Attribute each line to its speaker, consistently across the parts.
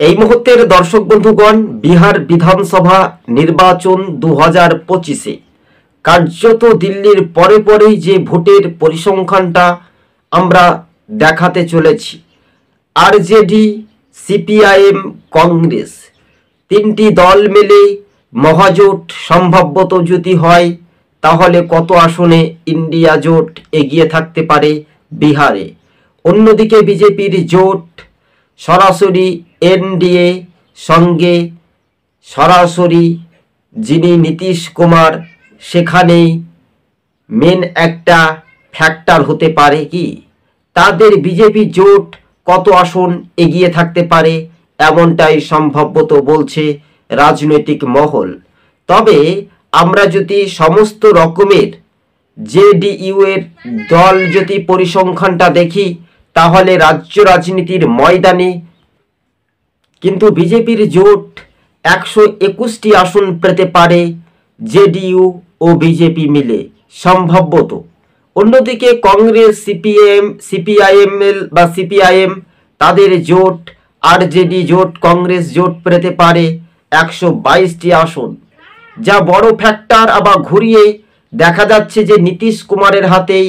Speaker 1: এই মুহূর্তের দর্শক বন্ধুগণ, বিহার বিধানসভা নির্বাচন 2025-এ কার্যত দিল্লির পরে পরেই যে ভোটের পরিসংখ্যানটা আমরা দেখাতে চলেছি, আরজেডি, সিপিআইএম, কংগ্রেস তিনটি দল মিলে মহাজোট সম্ভাব্যত যদি হয় তাহলে কত আসনে ইন্ডিয়া জোট এগিয়ে থাকতে পারে বিহারে। অন্যদিকে বিজেপির জোট সরাসরি এনডিএ সঙ্গে সরাসরি যিনি নীতিশ কুমার, সেখানেই মেন একটা ফ্যাক্টর হতে পারে কি তাদের বিজেপি জোট কত আসন এগিয়ে থাকতে পারে, এমনটাই সম্ভবত বলছে রাজনৈতিক মহল। তবে আমরা যদি সমস্ত রকমের জেডিইউ এর দল যদি পরিসংখ্যানটা দেখি তাহলে রাজ্য রাজনীতির ময়দানে কিন্তু বিজেপির জোট 121টি আসন পেতে পারে জেডিইউ ও বিজেপি মিলে সম্ভবত। অন্যদিকে কংগ্রেস, সিপিআইএম তাদের জোট, আরজেডি জোট, কংগ্রেস জোট পেতে পারে 122টি আসন, যা বড় ফ্যাক্টর। আবার ঘুরিয়ে দেখা যাচ্ছে যে নীতিশ কুমারের হাতেই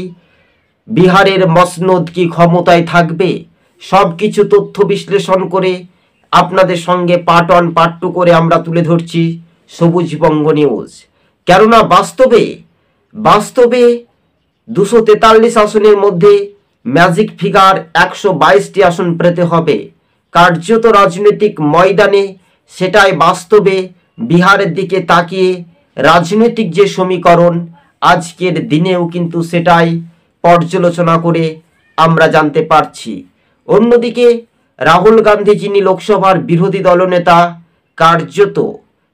Speaker 1: বিহারের মসনদ কি ক্ষমতায় থাকবে। সব কিছু তথ্য বিশ্লেষণ করে আপনাদের সঙ্গে পার্ট 1 পার্ট 2 করে আমরা তুলে ধরছি সবুজবঙ্গ নিউজ। কেননা বাস্তবে 243 আসনের মধ্যে ম্যাজিক ফিগার 122টি আসন পেতে হবে কার্যত রাজনৈতিক ময়দানে। সেটাই বাস্তবে বিহারের দিকে তাকিয়ে রাজনৈতিক যে সমীকরণ আজকের দিনেও কিন্তু সেটাই পর্যালোচনা করে আমরা জানতে পারছি। অন্যদিকে রাহুল গান্ধী, যিনি লোকসভার বিরোধী দলনেতা, কার্যত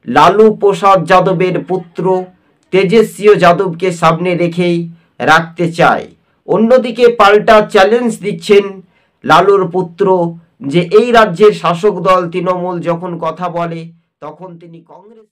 Speaker 1: লালু প্রসাদ যাদবের পুত্র তেজস্বী যাদবকে সামনে রেখেই রাখতে চায়। অন্যদিকে পাল্টা চ্যালেঞ্জ দিচ্ছেন লালুর পুত্র যে এই রাজ্যের শাসক দল তৃণমূল যখন কথা বলে তখন তিনি কংগ্রেস